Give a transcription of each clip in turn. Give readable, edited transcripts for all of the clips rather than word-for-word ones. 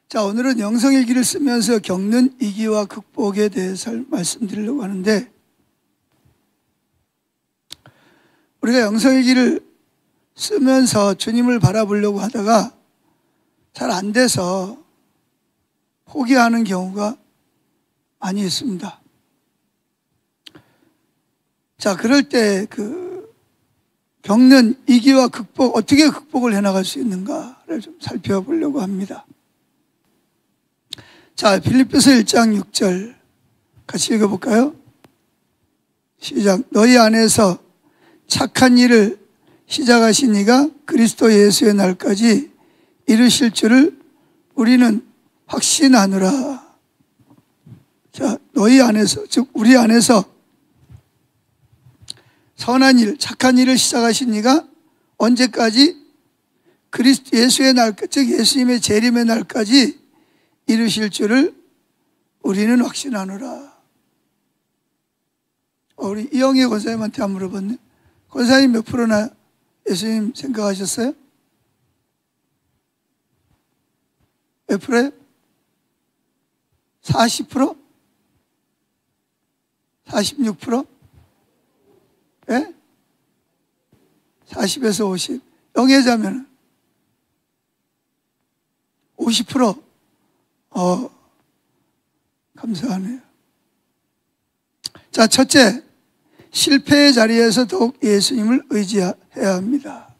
자, 오늘은 영성일기를 쓰면서 겪는 위기와 극복에 대해서 말씀드리려고 하는데, 우리가 영성일기를 쓰면서 주님을 바라보려고 하다가 잘 안 돼서 포기하는 경우가 많이 있습니다. 자, 그럴 때 겪는 위기와 극복, 어떻게 극복을 해나갈 수 있는가를 좀 살펴보려고 합니다. 자, 빌립보서 1장 6절 같이 읽어볼까요? 시작. 너희 안에서 착한 일을 시작하신 이가 그리스도 예수의 날까지 이루실 줄을 우리는 확신하노라. 자, 너희 안에서, 즉 우리 안에서 선한 일, 착한 일을 시작하신 이가 언제까지? 그리스도 예수의 날, 즉 예수님의 재림의 날까지 이루실 줄을 우리는 확신하노라. 우리 이영애 권사님한테 안 물어봤네. 권사님 몇 프로나 예수님 생각하셨어요? 몇 프로예요? 40%? 46%? 예? 40에서 50. 영예자면 50%. 감사하네요. 자, 첫째, 실패의 자리에서 더욱 예수님을 의지해야 합니다.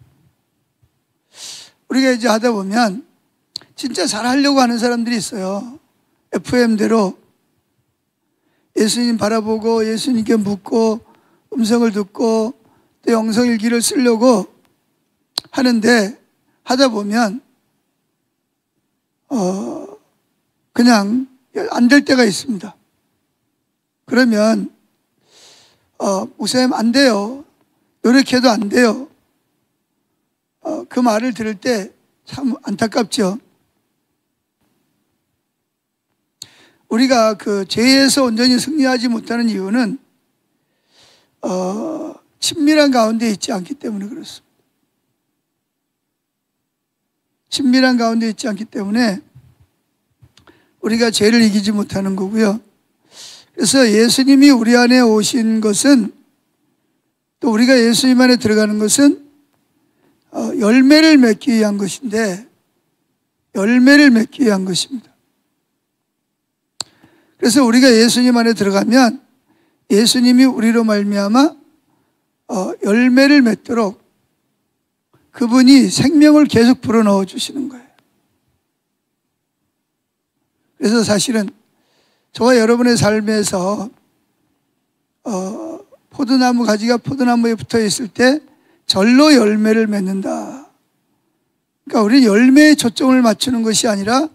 우리가 이제 하다 보면 진짜 잘하려고 하는 사람들이 있어요. FM대로 예수님 바라보고 예수님께 묻고 음성을 듣고 또 영성일기를 쓰려고 하는데, 하다 보면 그냥 안 될 때가 있습니다. 그러면 목사님 안 돼요. 노력해도 안 돼요. 그 말을 들을 때 참 안타깝죠. 우리가 죄에서 온전히 승리하지 못하는 이유는 친밀한 가운데 있지 않기 때문에 그렇습니다. 친밀한 가운데 있지 않기 때문에 우리가 죄를 이기지 못하는 거고요. 그래서 예수님이 우리 안에 오신 것은, 또 우리가 예수님 안에 들어가는 것은 열매를 맺기 위한 것인데, 열매를 맺기 위한 것입니다. 그래서 우리가 예수님 안에 들어가면 예수님이 우리로 말미암아 열매를 맺도록 그분이 생명을 계속 불어넣어 주시는 거예요. 그래서 사실은 저와 여러분의 삶에서 포도나무 가지가 포도나무에 붙어 있을 때 절로 열매를 맺는다. 그러니까 우리는 열매에 초점을 맞추는 것이 아니라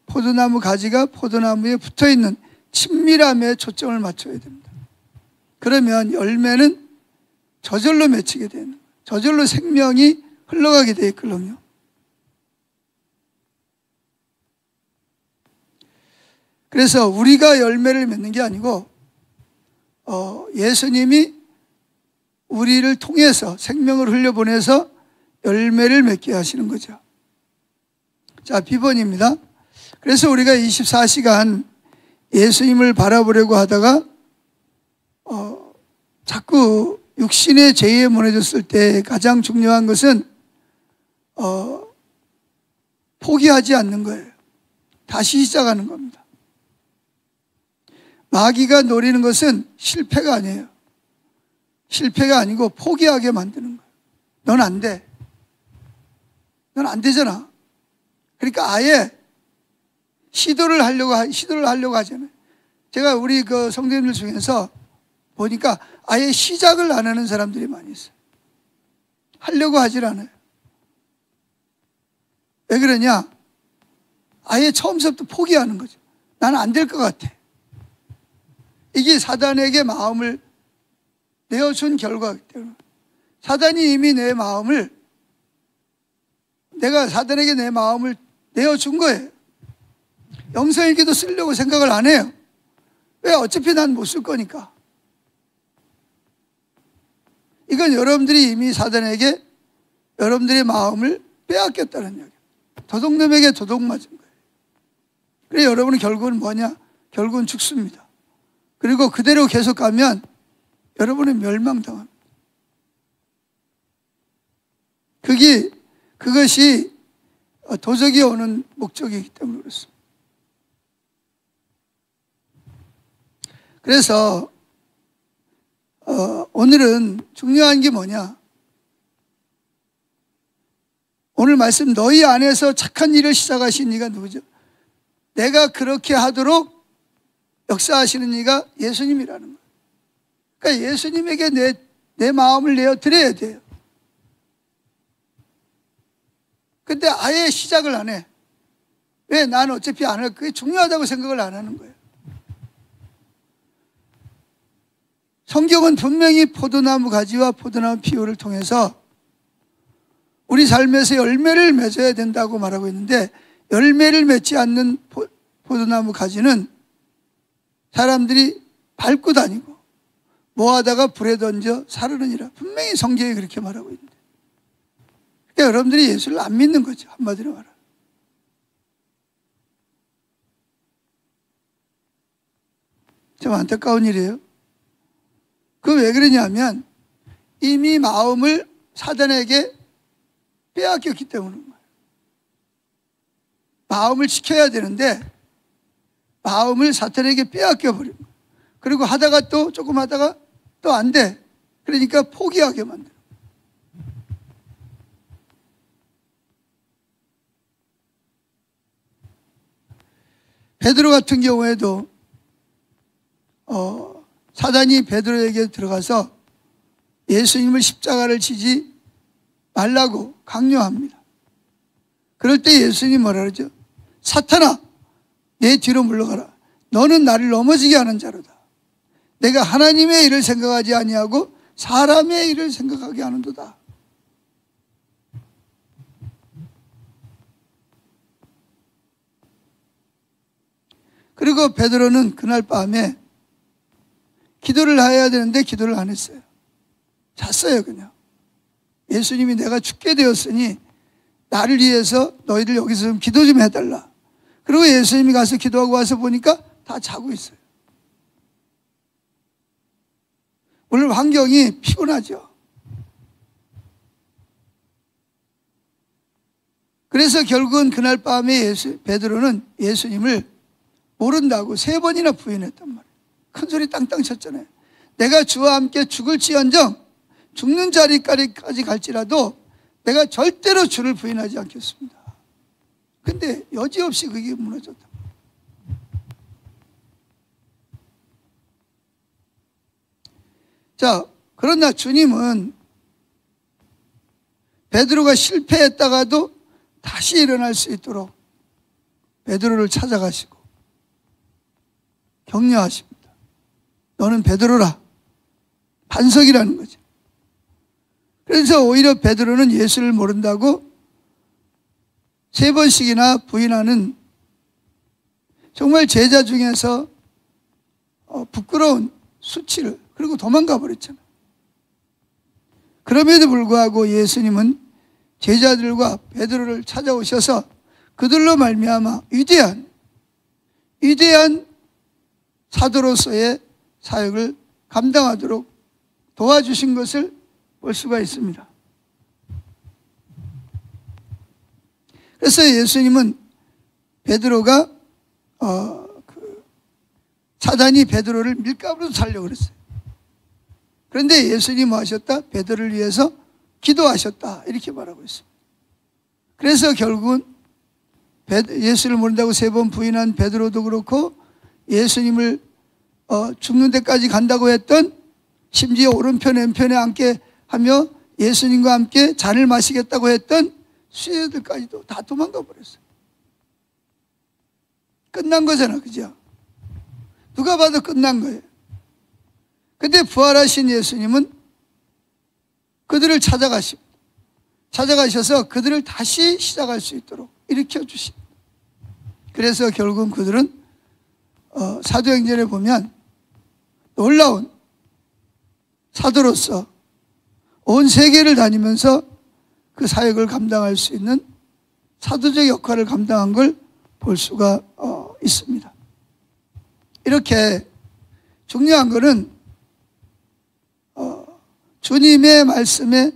포도나무 가지가 포도나무에 붙어 있는 친밀함에 초점을 맞춰야 됩니다. 그러면 열매는 저절로 맺히게 되는 거예요. 저절로 생명이 흘러가게 돼 있거든요. 그래서 우리가 열매를 맺는 게 아니고 예수님이 우리를 통해서 생명을 흘려보내서 열매를 맺게 하시는 거죠. 자, 비번입니다. 그래서 우리가 24시간 예수님을 바라보려고 하다가 자꾸 육신의 죄에 무너졌을 때 가장 중요한 것은 포기하지 않는 거예요. 다시 시작하는 겁니다. 마귀가 노리는 것은 실패가 아니에요. 실패가 아니고 포기하게 만드는 거예요. 넌 안 돼. 넌 안 되잖아. 그러니까 아예 시도를 하려고 하잖아요. 제가 우리 성도님들 중에서 보니까 아예 시작을 안 하는 사람들이 많이 있어요. 하려고 하질 않아요. 왜 그러냐? 아예 처음부터 포기하는 거죠. 나는 안 될 것 같아. 이게 사단에게 마음을 내어준 결과이기 때문에, 사단이 이미 내가 사단에게 내 마음을 내어준 거예요. 영성일기도 쓰려고 생각을 안 해요. 왜? 어차피 난 못 쓸 거니까. 이건 여러분들이 이미 사단에게 여러분들의 마음을 빼앗겼다는 얘기예요. 도둑놈에게 도둑 맞은 거예요. 그래서 여러분은 결국은 뭐냐? 결국은 죽습니다. 그리고 그대로 계속 가면 여러분은 멸망당합니다. 그것이 도적이 오는 목적이기 때문에 그렇습니다. 그래서 오늘은 중요한 게 뭐냐? 오늘 말씀 너희 안에서 착한 일을 시작하신 이가 누구죠? 내가 그렇게 하도록 역사하시는 이가 예수님이라는 거예요. 그러니까 예수님에게 내 마음을 내어 드려야 돼요. 근데 아예 시작을 안 해. 왜? 나는 어차피 안 할, 그게 중요하다고 생각을 안 하는 거예요. 성경은 분명히 포도나무 가지와 포도나무 피우를 통해서 우리 삶에서 열매를 맺어야 된다고 말하고 있는데, 열매를 맺지 않는 포도나무 가지는 사람들이 밟고 다니고 뭐 하다가 불에 던져 사르느니라. 분명히 성경이 그렇게 말하고 있는데, 그러니까 여러분들이 예수를 안 믿는 거죠. 한마디로 말하면. 좀 안타까운 일이에요. 그 왜 그러냐면 이미 마음을 사단에게 빼앗겼기 때문인 거예요. 마음을 지켜야 되는데 마음을 사탄에게 빼앗겨 버린 거예요. 그리고 하다가 또 조금 하다가 또 안 돼. 그러니까 포기하게 만들어요. 베드로 같은 경우에도 사단이 베드로에게 들어가서 예수님을 십자가를 지지 말라고 강요합니다. 그럴 때 예수님이 뭐라 그러죠? 사탄아, 내 뒤로 물러가라. 너는 나를 넘어지게 하는 자로다. 내가 하나님의 일을 생각하지 아니하고 사람의 일을 생각하게 하는도다. 그리고 베드로는 그날 밤에 기도를 해야 되는데 기도를 안 했어요. 잤어요, 그냥. 예수님이 내가 죽게 되었으니 나를 위해서 너희들 여기서 좀 기도 좀 해달라. 그리고 예수님이 가서 기도하고 와서 보니까 다 자고 있어요. 오늘 환경이 피곤하죠. 그래서 결국은 그날 밤에 베드로는 예수님을 모른다고 3번이나 부인했단 말이에요. 큰 소리 땅땅 쳤잖아요. 내가 주와 함께 죽을지언정 죽는 자리까지 갈지라도 내가 절대로 주를 부인하지 않겠습니다. 근데 여지없이 그게 무너졌다. 자, 그러나 주님은 베드로가 실패했다가도 다시 일어날 수 있도록 베드로를 찾아가시고 격려하십니다. 너는 베드로라. 반석이라는 거죠. 그래서 오히려 베드로는 예수를 모른다고 3번씩이나 부인하는 정말 제자 중에서 부끄러운 수치를, 그리고 도망가 버렸잖아요. 그럼에도 불구하고 예수님은 제자들과 베드로를 찾아오셔서 그들로 말미암아 위대한 사도로서의 사역을 감당하도록 도와주신 것을 볼 수가 있습니다. 그래서 예수님은 베드로가 사단이 베드로를 밀가루로 살려고 그랬어요. 그런데 예수님이 뭐 하셨다? 베드로를 위해서 기도하셨다. 이렇게 말하고 있습니다. 그래서 결국은 예수를 모른다고 3번 부인한 베드로도 그렇고, 예수님을 죽는 데까지 간다고 했던, 심지어 오른편 왼편에 앉게 하며 예수님과 함께 잔을 마시겠다고 했던 수혜들까지도 다 도망가 버렸어요. 끝난 거잖아, 그죠? 누가 봐도 끝난 거예요. 근데 부활하신 예수님은 그들을 찾아가셔서 그들을 다시 시작할 수 있도록 일으켜 주십니다. 그래서 결국은 그들은 사도행전에 보면 놀라운 사도로서 온 세계를 다니면서 그 사역을 감당할 수 있는 사도적 역할을 감당한 걸 볼 수가 있습니다. 이렇게 중요한 것은 주님의 말씀에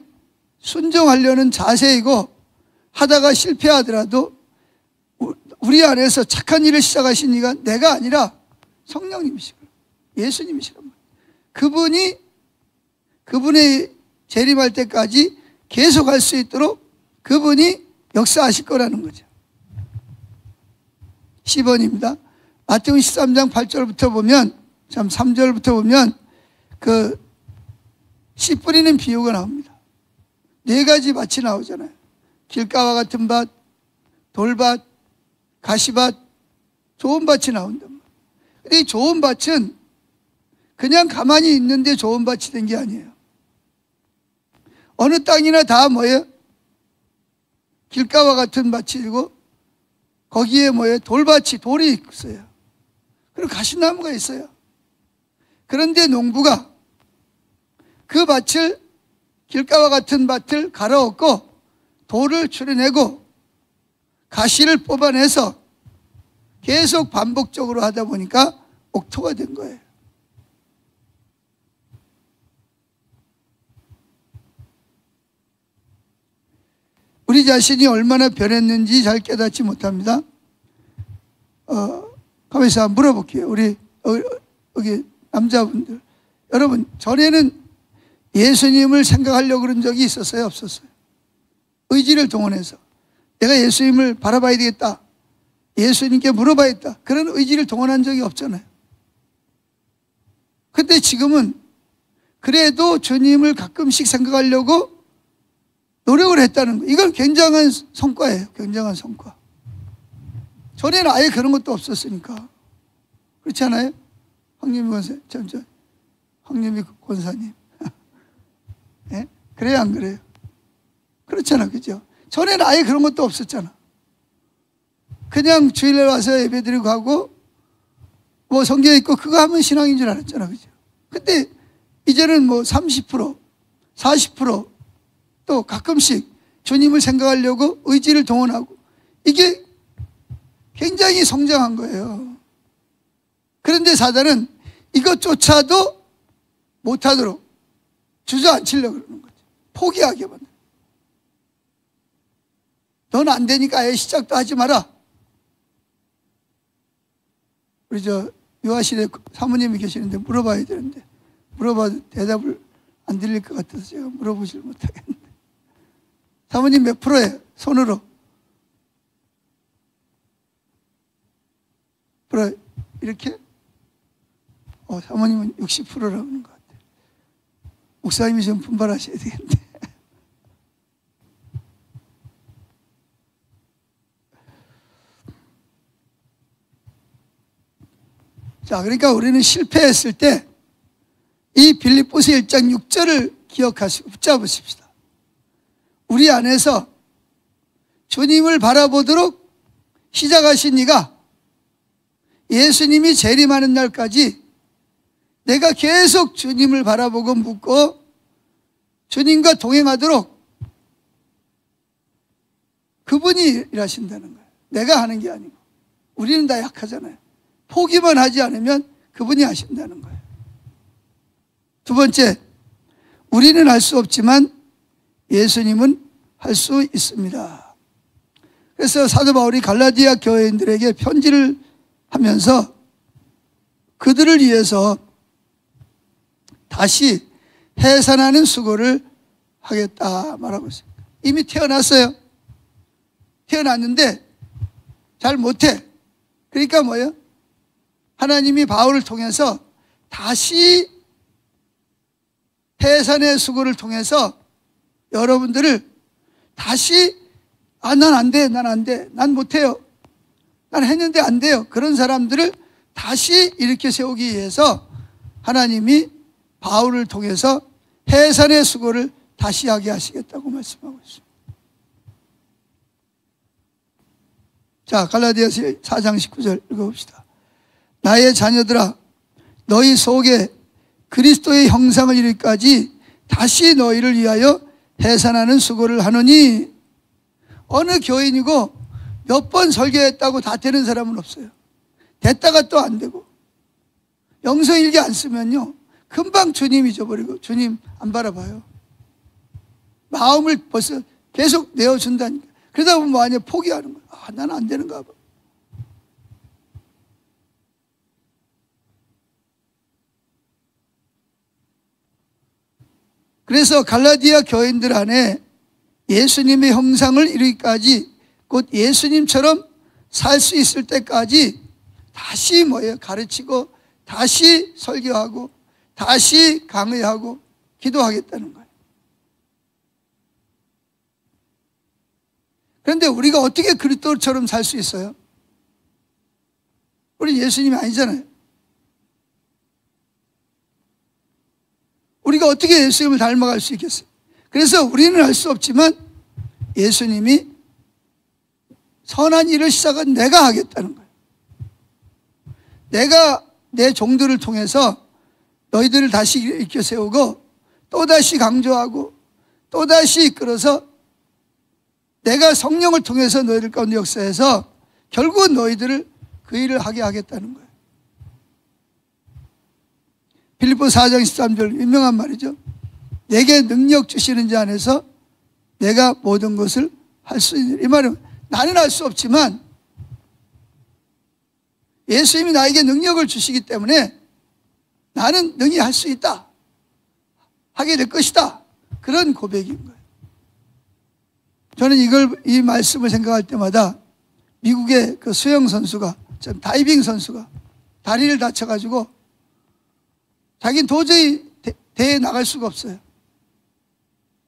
순종하려는 자세이고, 하다가 실패하더라도 우리 안에서 착한 일을 시작하신 이가 내가 아니라 성령님이시고 예수님이시란 말이에요. 그분이 재림할 때까지 계속할 수 있도록 그분이 역사하실 거라는 거죠. 10번입니다. 마태복음 13장 8절부터 보면, 3절부터 보면 그 씨 뿌리는 비유가 나옵니다. 4가지 밭이 나오잖아요. 길가와 같은 밭, 돌밭, 가시밭, 좋은 밭이 나온단 말이에요. 근데 이 좋은 밭은 그냥 가만히 있는데 좋은 밭이 된 게 아니에요. 어느 땅이나 다 뭐예요? 길가와 같은 밭이고, 거기에 뭐예요? 돌이 있어요. 그리고 가시나무가 있어요. 그런데 농부가 그 밭을, 길가와 같은 밭을 갈아엎고 돌을 추려내고 가시를 뽑아내서 계속 반복적으로 하다 보니까 옥토가 된 거예요. 우리 자신이 얼마나 변했는지 잘 깨닫지 못합니다. 가만히 한번 물어볼게요. 우리 여기 남자분들, 여러분 전에는 예수님을 생각하려고 그런 적이 있었어요? 없었어요? 의지를 동원해서 내가 예수님을 바라봐야 되겠다, 예수님께 물어봐야겠다, 그런 의지를 동원한 적이 없잖아요. 근데 지금은 그래도 주님을 가끔씩 생각하려고 노력을 했다는 거, 이건 굉장한 성과예요. 굉장한 성과. 전에는 아예 그런 것도 없었으니까. 그렇지 않아요? 황유미 권사님, 황유미 권사님. 네? 그래요, 안 그래요? 그렇잖아, 그죠? 전에는 아예 그런 것도 없었잖아. 그냥 주일날 와서 예배드리고 가고, 뭐 성경 읽고 그거 하면 신앙인 줄 알았잖아, 그죠? 근데 이제는 뭐 30%, 40%, 또 가끔씩 주님을 생각하려고 의지를 동원하고, 이게 굉장히 성장한 거예요. 그런데 사단은 이것조차도 못하도록 주저앉히려고 그러는 거죠. 포기하게 만들어. 넌 안 되니까 아예 시작도 하지 마라. 우리 유아실에 사모님이 계시는데 물어봐야 되는데, 물어봐도 대답을 안 들릴 것 같아서 제가 물어보질 못하겠는데. 사모님 몇 프로예요? 손으로. 프로 이렇게? 사모님은 60%라고 하는 것 같아요. 목사님이 좀 분발하셔야 되겠는데. 자, 그러니까 우리는 실패했을 때 이 빌립보서 1장 6절을 기억하시고 붙잡으십시다. 우리 안에서 주님을 바라보도록 시작하신 이가 예수님이 재림하는 날까지 내가 계속 주님을 바라보고 묻고 주님과 동행하도록 그분이 일하신다는 거예요. 내가 하는 게 아니고. 우리는 다 약하잖아요. 포기만 하지 않으면 그분이 하신다는 거예요. 두 번째, 우리는 할 수 없지만 예수님은 할 수 있습니다. 그래서 사도 바울이 갈라디아 교회인들에게 편지를 하면서 그들을 위해서 다시 해산하는 수고를 하겠다 말하고 있습니다. 이미 태어났어요. 태어났는데 잘 못해. 그러니까 뭐예요? 하나님이 바울을 통해서 다시 해산의 수고를 통해서 여러분들을 다시 난 안 돼, 난 안 돼, 난 못해요, 난 했는데 안 돼요, 그런 사람들을 다시 일으켜 세우기 위해서 하나님이 바울을 통해서 해산의 수고를 다시 하게 하시겠다고 말씀하고 있습니다. 자, 갈라디아서 4장 19절 읽어봅시다. 나의 자녀들아, 너희 속에 그리스도의 형상을 이루기까지 다시 너희를 위하여 해산하는 수고를 하노니, 어느 교인이고 몇 번 설교했다고 다 되는 사람은 없어요. 됐다가 또 안 되고. 영성일기 안 쓰면요, 금방 주님 잊어버리고 주님 안 바라봐요. 마음을 벌써 계속 내어준다니까. 그러다 보면 뭐하냐, 포기하는 거야. 아, 나는 안 되는가 봐. 그래서 갈라디아 교인들 안에 예수님의 형상을 이루기까지, 곧 예수님처럼 살 수 있을 때까지 다시 뭐예요? 가르치고 다시 설교하고 다시 강의하고 기도하겠다는 거예요. 그런데 우리가 어떻게 그리스도처럼 살 수 있어요? 우리 예수님이 아니잖아요. 우리가 어떻게 예수님을 닮아갈 수 있겠어요? 그래서 우리는 알 수 없지만 예수님이 선한 일을 시작은 내가 하겠다는 거예요. 내가 내 종들을 통해서 너희들을 다시 일으켜 세우고 또다시 강조하고 또다시 이끌어서 내가 성령을 통해서 너희들 가운데 역사해서 결국은 너희들을 그 일을 하게 하겠다는 거예요. 빌립보 4장 13절 유명한 말이죠. 내게 능력 주시는 자 안에서 내가 모든 것을 할 수 있는, 이 말은 나는 할 수 없지만 예수님이 나에게 능력을 주시기 때문에 나는 능히 할 수 있다, 하게 될 것이다, 그런 고백인 거예요. 저는 이 말씀을 생각할 때마다 미국의 그 수영 선수가, 다이빙 선수가 다리를 다쳐가지고 자기는 도저히 대회에 나갈 수가 없어요.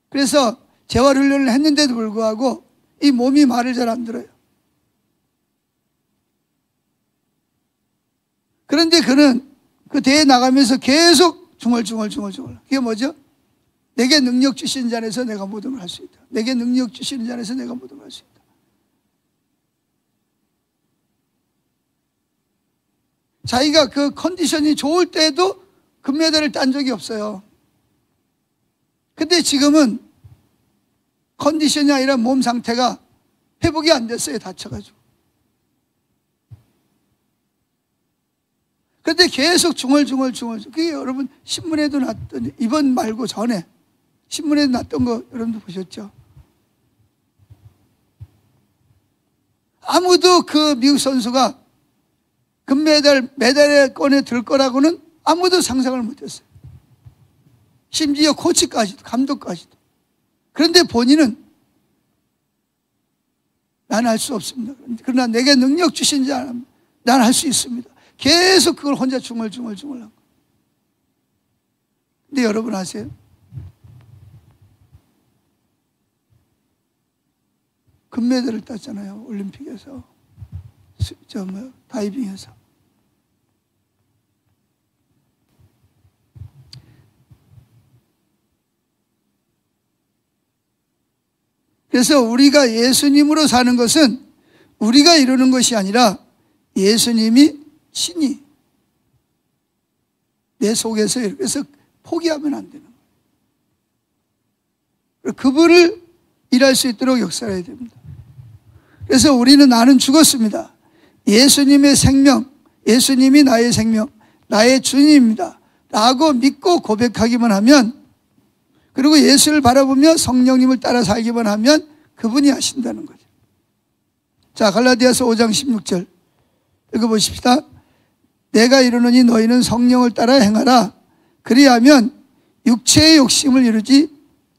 그래서 재활훈련을 했는데도 불구하고 이 몸이 말을 잘 안 들어요. 그런데 그는 그 대회에 나가면서 계속 중얼중얼. 그게 뭐죠? 내게 능력 주시는 자 안에서 내가 모든 걸 할 수 있다. 내게 능력 주시는 자 안에서 내가 모든 걸 할 수 있다. 자기가 그 컨디션이 좋을 때에도 금메달을 딴 적이 없어요. 근데 지금은 컨디션이 아니라 몸 상태가 회복이 안 됐어요. 다쳐가지고. 그런데 계속 중얼중얼. 그게 여러분 신문에도 났던, 이번 말고 전에 신문에도 났던 거 여러분도 보셨죠? 아무도 그 미국 선수가 메달에 꺼내 들 거라고는 아무도 상상을 못했어요. 심지어 코치까지도, 감독까지도. 그런데 본인은 나는 할 수 없습니다. 그러나 내게 능력 주신 자 나는 할 수 있습니다. 계속 그걸 혼자 중얼중얼. 근데 여러분 아세요? 금메달을 땄잖아요. 올림픽에서, 다이빙에서. 그래서 우리가 예수님으로 사는 것은 우리가 이루는 것이 아니라 예수님이 친히 내 속에서, 그래서 포기하면 안 되는 거예요. 그분을 일할 수 있도록 역사해야 됩니다. 그래서 우리는 나는 죽었습니다. 예수님의 생명, 예수님이 나의 생명, 나의 주님입니다 라고 믿고 고백하기만 하면, 그리고 예수를 바라보며 성령님을 따라 살기만 하면 그분이 하신다는 거죠. 자, 갈라디아서 5장 16절 읽어보십시다. 내가 이르노니 너희는 성령을 따라 행하라. 그리하면 육체의 욕심을 이루지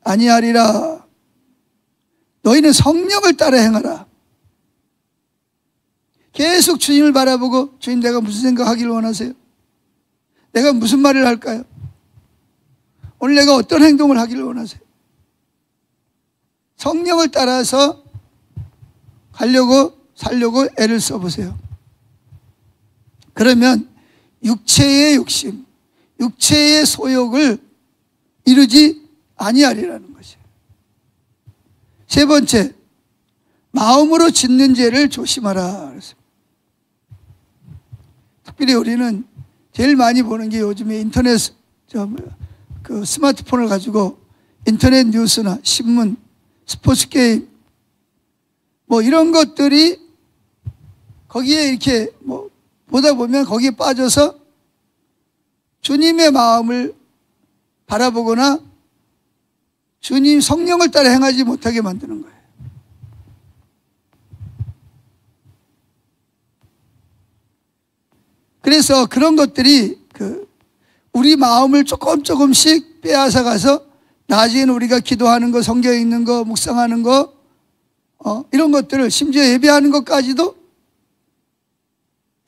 아니하리라. 너희는 성령을 따라 행하라. 계속 주님을 바라보고, 주님 내가 무슨 생각하기를 원하세요? 내가 무슨 말을 할까요? 오늘 내가 어떤 행동을 하기를 원하세요? 성령을 따라서 가려고 살려고 애를 써보세요. 그러면 육체의 욕심, 육체의 소욕을 이루지 아니하리라는 것이에요. 세 번째, 마음으로 짓는 죄를 조심하라 그랬습니다. 특별히 우리는 제일 많이 보는 게 요즘에 인터넷, 그 스마트폰을 가지고 인터넷 뉴스나 신문, 스포츠 게임, 뭐 이런 것들이 거기에 이렇게 뭐 보다 보면 거기에 빠져서 주님의 마음을 바라보거나 주님 성령을 따라 행하지 못하게 만드는 거예요. 그래서 그런 것들이 우리 마음을 조금씩 빼앗아 가서 나중에는 우리가 기도하는 거, 성경 읽는 거, 묵상하는 거, 이런 것들을 심지어 예배하는 것까지도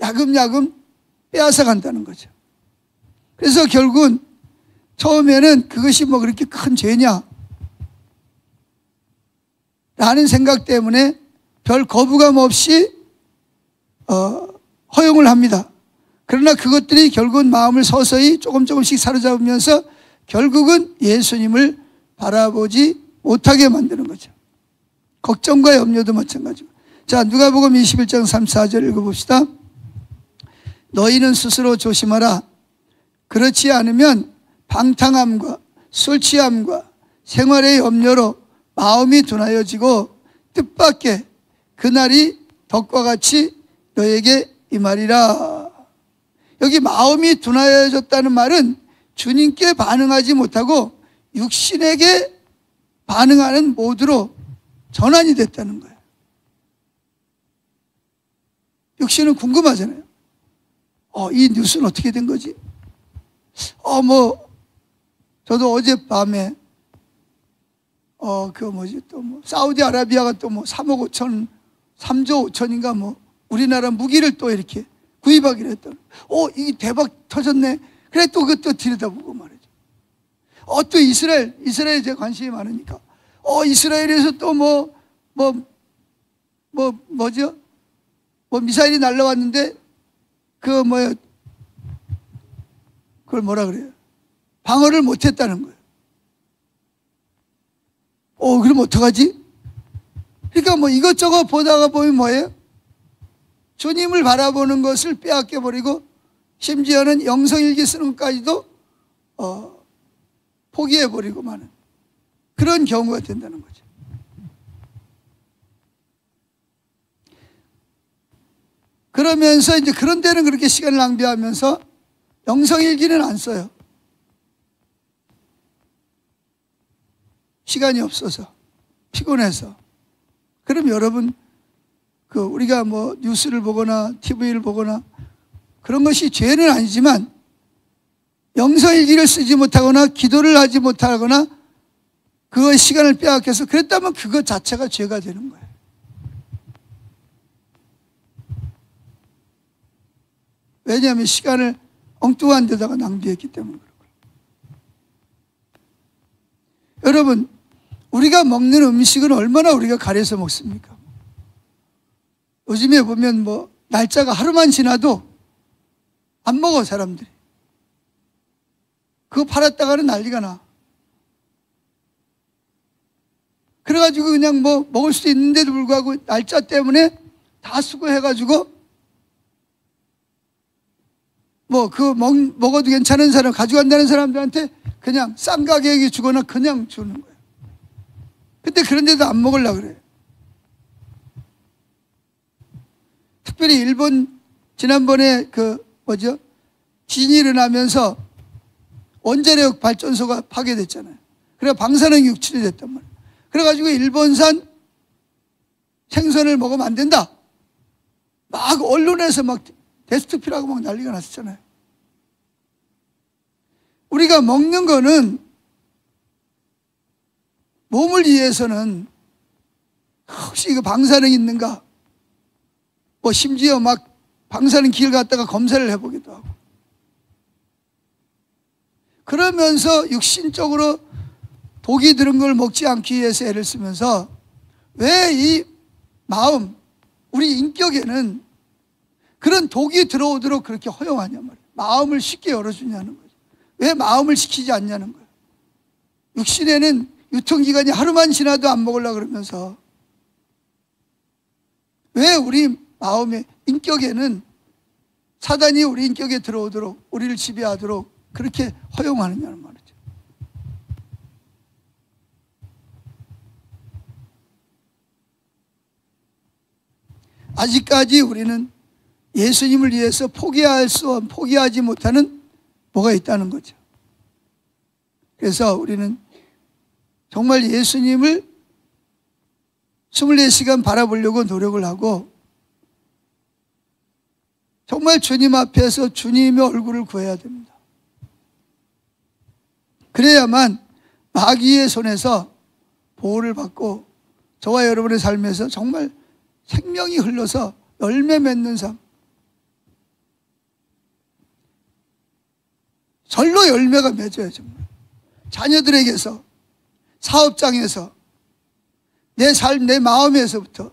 야금야금 빼앗아 간다는 거죠. 그래서 결국은 처음에는 그것이 뭐 그렇게 큰 죄냐 라는 생각 때문에 별 거부감 없이 허용을 합니다. 그러나 그것들이 결국은 마음을 서서히 조금씩 사로잡으면서 결국은 예수님을 바라보지 못하게 만드는 거죠. 걱정과 염려도 마찬가지고. 자, 누가복음 21장 3-4절 읽어봅시다. 너희는 스스로 조심하라. 그렇지 않으면 방탕함과 술 취함과 생활의 염려로 마음이 둔하여지고 뜻밖의 그날이 덕과 같이 너에게 임하리라. 여기 마음이 둔하여졌다는 말은 주님께 반응하지 못하고 육신에게 반응하는 모드로 전환이 됐다는 거예요. 육신은 궁금하잖아요. 이 뉴스는 어떻게 된 거지? 저도 어젯밤에 사우디아라비아가 또 3억 5천, 3조 5천인가 우리나라 무기를 또 이렇게 구입하기로 했다. 이게 대박 터졌네. 그래 또 그것도 들여다보고 말이죠. 또 이스라엘에 제 관심이 많으니까. 이스라엘에서 또 미사일이 날라왔는데 그걸 뭐라 그래요? 방어를 못 했다는 거예요. 그럼 어떡하지? 그러니까 이것저것 보다가 보면 뭐예요? 주님을 바라보는 것을 빼앗겨 버리고 심지어는 영성일기 쓰는 것까지도 포기해 버리고 마는 그런 경우가 된다는 거죠. 그러면서 이제 그런 데는 그렇게 시간을 낭비하면서 영성일기는 안 써요. 시간이 없어서, 피곤해서. 그럼 여러분, 우리가 뉴스를 보거나 TV를 보거나 그런 것이 죄는 아니지만 영성일기를 쓰지 못하거나 기도를 하지 못하거나 그거의 시간을 빼앗겨서 그랬다면 그것 자체가 죄가 되는 거예요. 왜냐하면 시간을 엉뚱한 데다가 낭비했기 때문에 그런 거예요. 여러분, 우리가 먹는 음식은 얼마나 우리가 가려서 먹습니까? 요즘에 보면 날짜가 하루만 지나도 안 먹어, 사람들이. 그거 팔았다가는 난리가 나. 그래가지고 그냥 먹을 수 있는데도 불구하고 날짜 때문에 다 수거해가지고 먹어도 괜찮은 사람, 가져간다는 사람들한테 그냥 싼 가격에 주거나 그냥 주는 거예요. 근데 그런데도 안 먹으려고 그래요. 특별히 일본 지난번에 지진이 일어나면서 원자력 발전소가 파괴됐잖아요. 그래서 방사능 유출이 됐단 말이에요. 그래가지고 일본산 생선을 먹으면 안 된다. 막 언론에서 데스트피라고 난리가 났었잖아요. 우리가 먹는 거는 몸을 위해서는 혹시 이거 방사능 있는가? 심지어 방사능 기를 갖다가 검사를 해보기도 하고. 그러면서 육신적으로 독이 들은 걸 먹지 않기 위해서 애를 쓰면서 왜 이 마음, 우리 인격에는 그런 독이 들어오도록 그렇게 허용하냐 말이에요. 마음을 쉽게 열어주냐는 거죠. 왜 마음을 시키지 않냐는 거예요. 육신에는 유통기간이 하루만 지나도 안 먹으려고 그러면서 왜 우리 마음의 인격에는 사단이 우리 인격에 들어오도록 우리를 지배하도록 그렇게 허용하느냐는 말이죠. 아직까지 우리는 예수님을 위해서 포기하지 못하는 뭐가 있다는 거죠. 그래서 우리는 정말 예수님을 24시간 바라보려고 노력을 하고 정말 주님 앞에서 주님의 얼굴을 구해야 됩니다. 그래야만 마귀의 손에서 보호를 받고 저와 여러분의 삶에서 정말 생명이 흘러서 열매 맺는 삶, 절로 열매가 맺어요. 정말 자녀들에게서, 사업장에서, 내 삶, 내 마음에서부터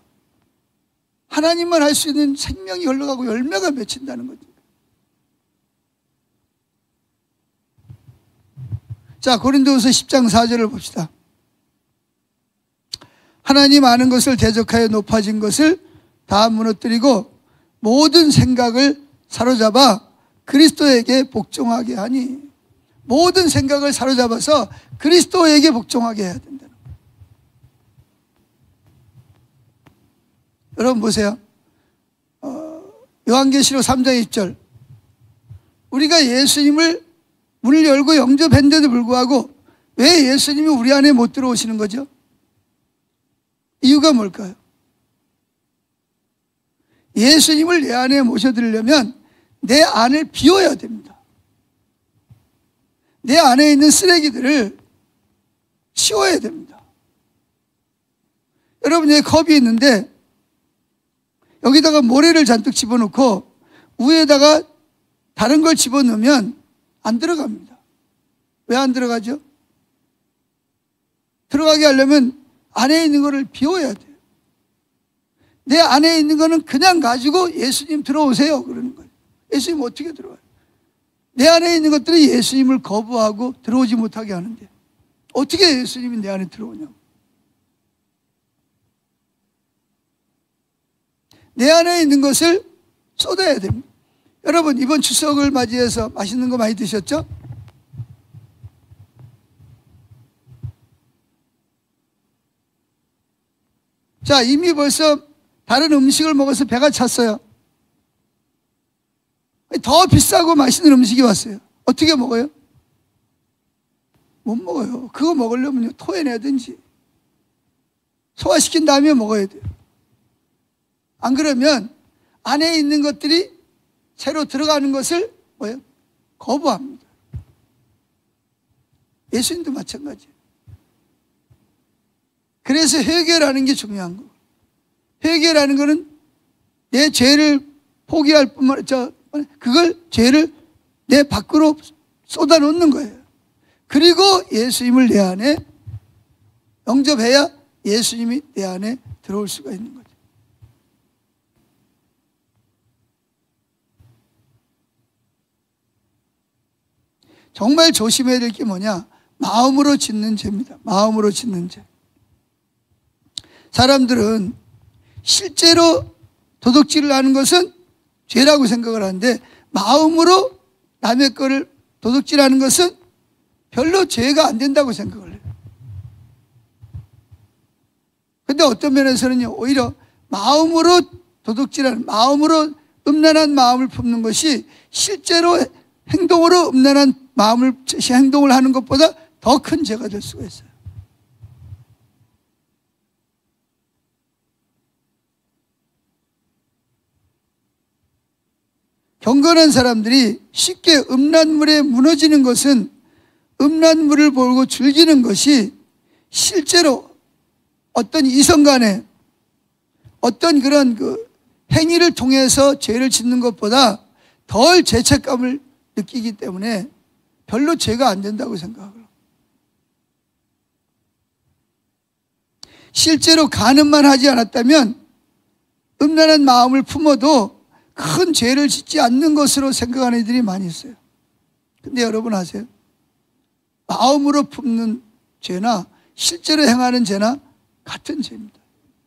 하나님만 할 수 있는 생명이 흘러가고 열매가 맺힌다는 거죠. 자, 고린도후서 10장 4절을 봅시다. 하나님 아는 것을 대적하여 높아진 것을 다 무너뜨리고 모든 생각을 사로잡아 그리스도에게 복종하게 하니, 모든 생각을 사로잡아서 그리스도에게 복종하게 해야 된다는 거예요. 여러분 보세요. 요한계시록 3장 20절, 우리가 예수님을 문을 열고 영접했는데도 불구하고 왜 예수님이 우리 안에 못 들어오시는 거죠? 이유가 뭘까요? 예수님을 내 안에 모셔드리려면 내 안을 비워야 됩니다. 내 안에 있는 쓰레기들을 치워야 됩니다. 여러분, 여기 컵이 있는데 여기다가 모래를 잔뜩 집어넣고 위에다가 다른 걸 집어넣으면 안 들어갑니다. 왜 안 들어가죠? 들어가게 하려면 안에 있는 거를 비워야 돼요. 내 안에 있는 거는 그냥 가지고 예수님 들어오세요 그러는 거예요. 예수님 어떻게 들어와요? 내 안에 있는 것들이 예수님을 거부하고 들어오지 못하게 하는데 어떻게 예수님이 내 안에 들어오냐고. 내 안에 있는 것을 쏟아야 됩니다. 여러분, 이번 추석을 맞이해서 맛있는 거 많이 드셨죠? 자, 이미 벌써 다른 음식을 먹어서 배가 찼어요. 더 비싸고 맛있는 음식이 왔어요. 어떻게 먹어요? 못 먹어요. 그거 먹으려면 토해내든지 소화시킨 다음에 먹어야 돼요. 안 그러면 안에 있는 것들이 새로 들어가는 것을 뭐예요? 거부합니다. 예수님도 마찬가지예요. 그래서 회개라는 게 중요한 거예요. 회개라는 거는 내 죄를 포기할 뿐만 아니라 그걸 죄를 내 밖으로 쏟아놓는 거예요. 그리고 예수님을 내 안에 영접해야 예수님이 내 안에 들어올 수가 있는 거죠. 정말 조심해야 될 게 뭐냐? 마음으로 짓는 죄입니다. 마음으로 짓는 죄. 사람들은 실제로 도둑질을 하는 것은 죄라고 생각을 하는데 마음으로 남의 거를 도둑질하는 것은 별로 죄가 안 된다고 생각을 해요. 근데 어떤 면에서는요, 오히려 마음으로 도둑질하는, 마음으로 음란한 마음을 품는 것이 실제로 행동으로 음란한 행동을 하는 것보다 더 큰 죄가 될 수가 있어요. 경건한 사람들이 쉽게 음란물에 무너지는 것은 음란물을 보고 즐기는 것이 실제로 어떤 이성 간에 어떤 그런 행위를 통해서 죄를 짓는 것보다 덜 죄책감을 느끼기 때문에 별로 죄가 안 된다고 생각해요. 실제로 간음만 하지 않았다면 음란한 마음을 품어도 큰 죄를 짓지 않는 것으로 생각하는 이들이 많이 있어요. 근데 여러분 아세요? 마음으로 품는 죄나 실제로 행하는 죄나 같은 죄입니다.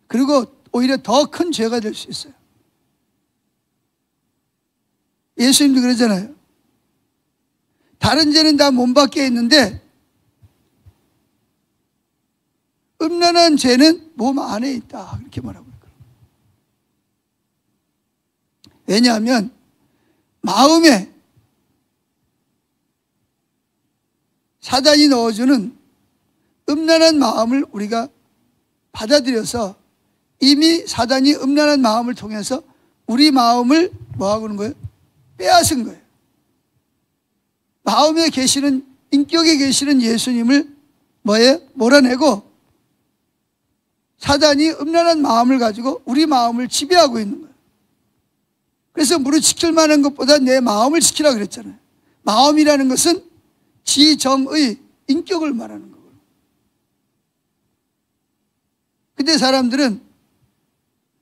그리고 오히려 더 큰 죄가 될 수 있어요. 예수님도 그러잖아요. 다른 죄는 다 몸 밖에 있는데 음란한 죄는 몸 안에 있다. 이렇게 말하고 있어요. 왜냐하면 마음에 사단이 넣어주는 음란한 마음을 우리가 받아들여서 이미 사단이 음란한 마음을 통해서 우리 마음을 뭐하고 있는 거예요? 빼앗은 거예요. 마음에 계시는, 인격에 계시는 예수님을 뭐예요? 몰아내고 사단이 음란한 마음을 가지고 우리 마음을 지배하고 있는 거예요. 그래서 무릇 지킬 만한 것보다 내 마음을 지키라 그랬잖아요. 마음이라는 것은 지정의 인격을 말하는 거고요. 근데 사람들은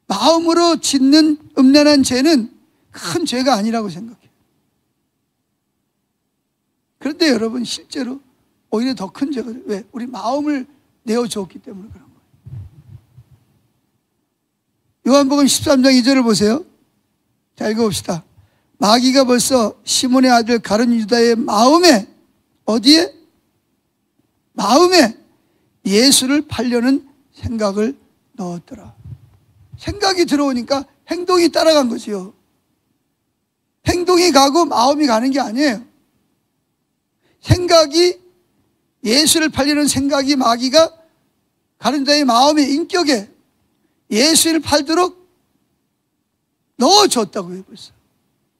마음으로 짓는 음란한 죄는 큰 죄가 아니라고 생각해요. 그런데 여러분, 실제로 오히려 더 큰 죄가, 왜? 우리 마음을 내어주었기 때문에 그런 거예요. 요한복음 13장 2절을 보세요. 자, 읽어봅시다. 마귀가 벌써 시몬의 아들 가룟 유다의 마음에, 어디에? 마음에 예수를 팔려는 생각을 넣었더라. 생각이 들어오니까 행동이 따라간 거지요. 행동이 가고 마음이 가는 게 아니에요. 생각이, 예수를 팔려는 생각이 마귀가 가룟 유다의 마음의 인격에 예수를 팔도록 넣어줬다고요. 벌써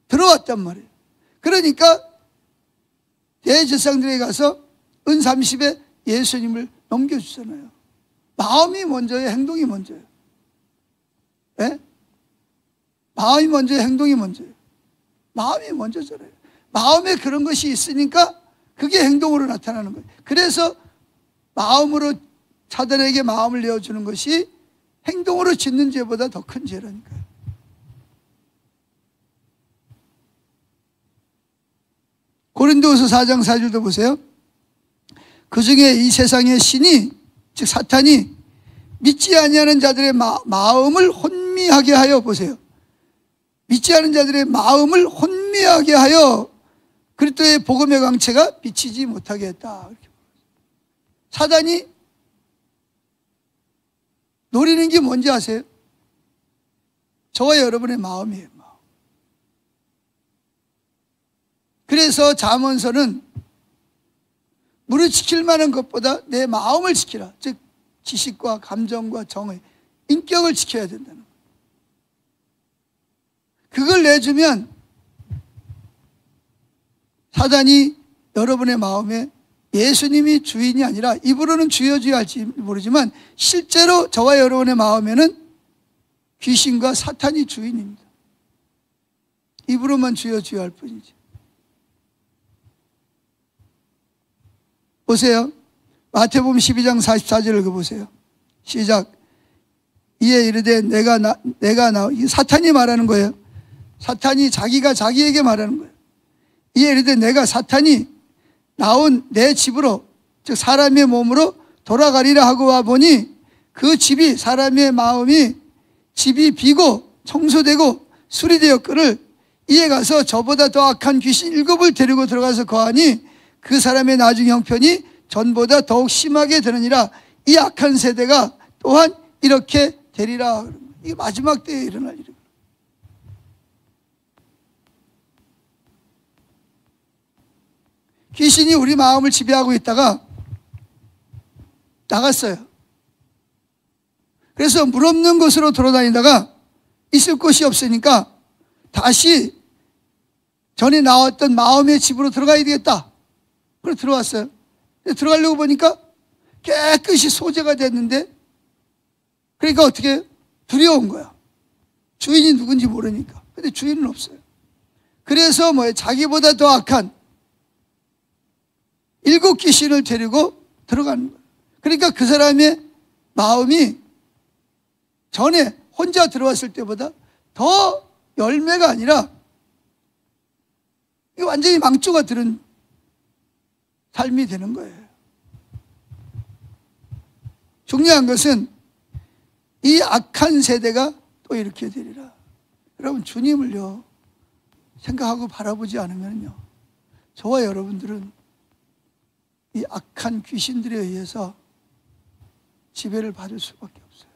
들어왔단 말이에요. 그러니까 대제사장들에게 가서 은 30에 예수님을 넘겨주잖아요. 마음이 먼저예요, 행동이 먼저예요? 네? 마음이 먼저예요, 행동이 먼저예요? 마음이 먼저잖아요. 마음에 그런 것이 있으니까 그게 행동으로 나타나는 거예요. 그래서 마음으로 사단에게 마음을 내어주는 것이 행동으로 짓는 죄보다 더 큰 죄라니까요. 고린도후서 4장 4절도 보세요. 그 중에 이 세상의 신이, 즉 사탄이 믿지 아니하는 자들의 마음을 혼미하게 하여, 보세요. 믿지 않은 자들의 마음을 혼미하게 하여 그리스도의 복음의 광채가 비치지 못하게 했다. 사단이 노리는 게 뭔지 아세요? 저와 여러분의 마음이에요. 마음. 그래서 잠언서는 무릇 지킬 만한 것보다 내 마음을 지키라. 즉 지식과 감정과 정의, 인격을 지켜야 된다는 거예요. 그걸 내주면 사단이 여러분의 마음에 예수님이 주인이 아니라, 입으로는 주여 주여 할지 모르지만 실제로 저와 여러분의 마음에는 귀신과 사탄이 주인입니다. 입으로만 주여 주여 할 뿐이지. 보세요. 마태복음 12장 44절을 읽어보세요. 시작. 이에 이르되 내가 사탄이 말하는 거예요. 사탄이 자기가 자기에게 말하는 거예요. 이에 이르되 내가 사탄이 나온 내 집으로, 즉 사람의 몸으로 돌아가리라 하고 와보니 그 집이, 사람의 마음이 집이 비고 청소되고 수리되었거늘 이에 가서 저보다 더 악한 귀신 7을 데리고 들어가서 거하니 그 사람의 나중 형편이 전보다 더욱 심하게 되느니라. 이 악한 세대가 또한 이렇게 되리라. 이게 마지막 때에 일어날 일입니다. 귀신이 우리 마음을 지배하고 있다가 나갔어요. 그래서 물 없는 곳으로 돌아다니다가 있을 곳이 없으니까 다시 전에 나왔던 마음의 집으로 들어가야 되겠다. 그래서 들어왔어요. 들어가려고 보니까 깨끗이 소재가 됐는데, 그러니까 어떻게 해요? 두려운 거야. 주인이 누군지 모르니까. 근데 주인은 없어요. 그래서 뭐예요? 자기보다 더 악한 7 귀신을 데리고 들어가는 거예요. 그러니까 그 사람의 마음이 전에 혼자 들어왔을 때보다 더 열매가 아니라 이거 완전히 망조가 들은 삶이 되는 거예요. 중요한 것은 이 악한 세대가 또 이렇게 되리라. 여러분, 주님을요 생각하고 바라보지 않으면요, 저와 여러분들은 이 악한 귀신들에 의해서 지배를 받을 수밖에 없어요.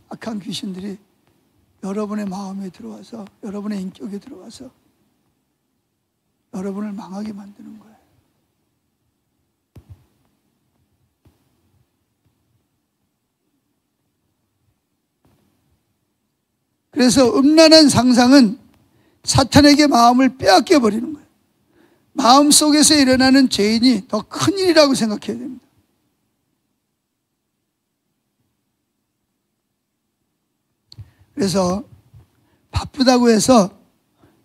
악한 귀신들이 여러분의 마음에 들어와서, 여러분의 인격에 들어와서 여러분을 망하게 만드는 거예요. 그래서 음란한 상상은 사탄에게 마음을 빼앗겨 버리는 거예요. 마음 속에서 일어나는 죄인이 더 큰 일이라고 생각해야 됩니다. 그래서 바쁘다고 해서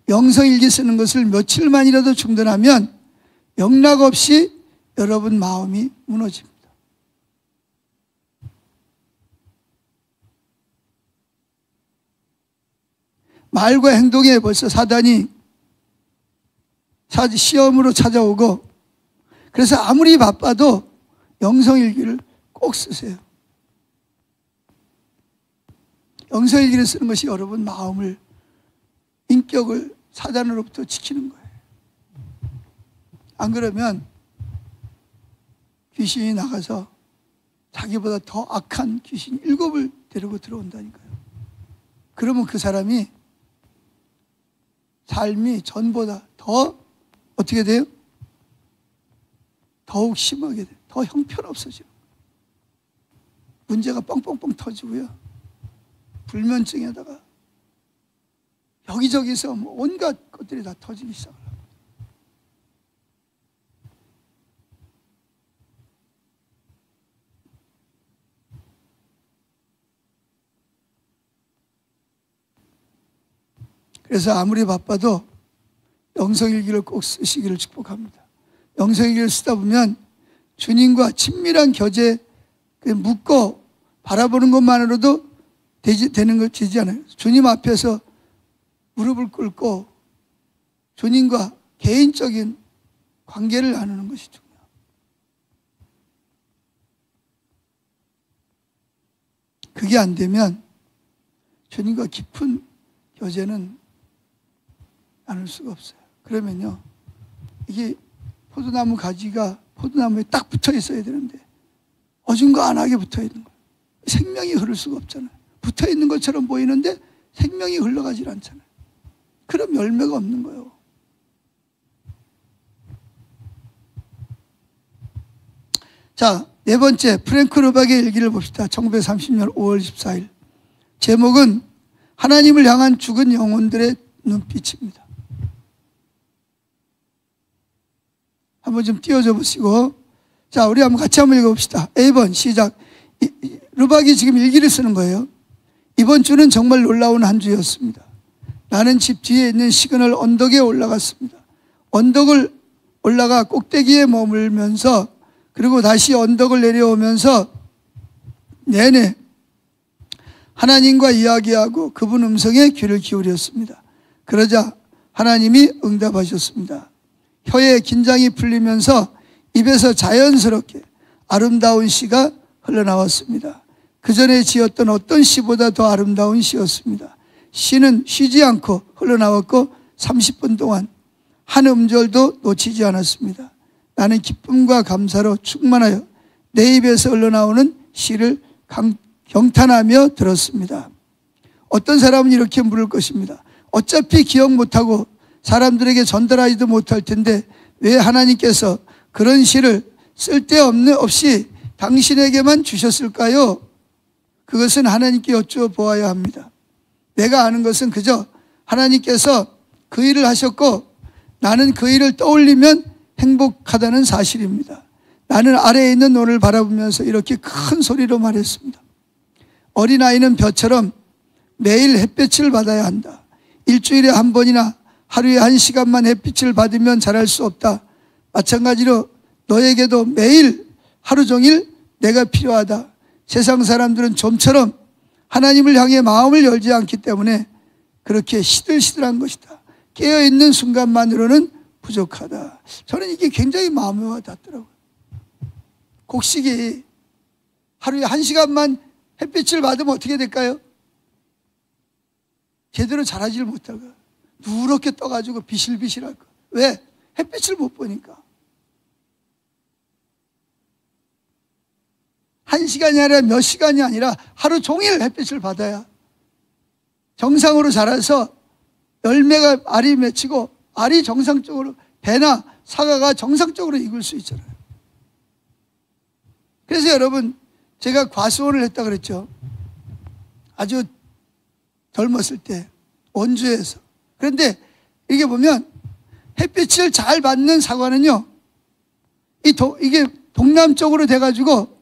영성일기 쓰는 것을 며칠만이라도 중단하면 영락없이 여러분 마음이 무너집니다. 말과 행동에 벌써 사단이 시험으로 찾아오고, 그래서 아무리 바빠도 영성일기를 꼭 쓰세요. 영성일기를 쓰는 것이 여러분 마음을, 인격을 사단으로부터 지키는 거예요. 안 그러면 귀신이 나가서 자기보다 더 악한 귀신 7을 데리고 들어온다니까요. 그러면 그 사람이 삶이 전보다 더 어떻게 돼요? 더욱 심하게 돼요. 더 형편없어져요. 문제가 뻥뻥뻥 터지고요. 불면증에다가 여기저기서 뭐 온갖 것들이 다 터지기 시작합니다. 그래서 아무리 바빠도 영성일기를 꼭 쓰시기를 축복합니다. 영성일기를 쓰다 보면 주님과 친밀한 교제, 묻고 바라보는 것만으로도 되는 거 되지 않아요. 주님 앞에서 무릎을 꿇고 주님과 개인적인 관계를 나누는 것이 중요해요. 그게 안 되면 주님과 깊은 교제는 나눌 수가 없어요. 그러면요, 이게 포도나무 가지가 포도나무에 딱 붙어 있어야 되는데 어중간하게 붙어 있는 거예요. 생명이 흐를 수가 없잖아요. 붙어 있는 것처럼 보이는데 생명이 흘러가질 않잖아요. 그럼 열매가 없는 거예요. 자, 네 번째, 프랭크 루박의 일기를 봅시다. 1930년 5월 14일. 제목은 하나님을 향한 죽은 영혼들의 눈빛입니다. 한번 좀 띄워줘 보시고, 자, 우리 한번 같이 한번 읽어봅시다. A번 시작. 루박이 지금 일기를 쓰는 거예요. 이번 주는 정말 놀라운 한 주였습니다. 나는 집 뒤에 있는 시그널 언덕에 올라갔습니다. 언덕을 올라가 꼭대기에 머물면서 그리고 다시 언덕을 내려오면서 내내 하나님과 이야기하고 그분 음성에 귀를 기울였습니다. 그러자 하나님이 응답하셨습니다. 혀의 긴장이 풀리면서 입에서 자연스럽게 아름다운 시가 흘러나왔습니다. 그 전에 지었던 어떤 시보다 더 아름다운 시였습니다. 시는 쉬지 않고 흘러나왔고 30분 동안 한 음절도 놓치지 않았습니다. 나는 기쁨과 감사로 충만하여 내 입에서 흘러나오는 시를 경탄하며 들었습니다. 어떤 사람은 이렇게 물을 것입니다. 어차피 기억 못하고 사람들에게 전달하지도 못할 텐데 왜 하나님께서 그런 시를 쓸데없이 당신에게만 주셨을까요? 그것은 하나님께 여쭤보아야 합니다. 내가 아는 것은 그저 하나님께서 그 일을 하셨고 나는 그 일을 떠올리면 행복하다는 사실입니다. 나는 아래에 있는 논을 바라보면서 이렇게 큰 소리로 말했습니다. 어린아이는 벼처럼 매일 햇볕을 받아야 한다. 일주일에 한 번이나 하루에 1시간만 햇빛을 받으면 자랄 수 없다. 마찬가지로 너에게도 매일 하루 종일 내가 필요하다. 세상 사람들은 좀처럼 하나님을 향해 마음을 열지 않기 때문에 그렇게 시들시들한 것이다. 깨어있는 순간만으로는 부족하다. 저는 이게 굉장히 마음에 와 닿더라고요. 곡식이 하루에 1시간만 햇빛을 받으면 어떻게 될까요? 제대로 자라지를 못하고 누렇게 떠가지고 비실비실할 거. 왜? 햇빛을 못 보니까. 1시간이 아니라 몇 시간이 아니라 하루 종일 햇빛을 받아야 정상으로 자라서 열매가 알이 맺히고 알이 정상적으로 배나 사과가 정상적으로 익을 수 있잖아요. 그래서 여러분, 제가 과수원을 했다 그랬죠. 아주 젊었을 때 원주에서. 그런데 이게 보면 햇빛을 잘 받는 사과는요, 이게 동남쪽으로 돼가지고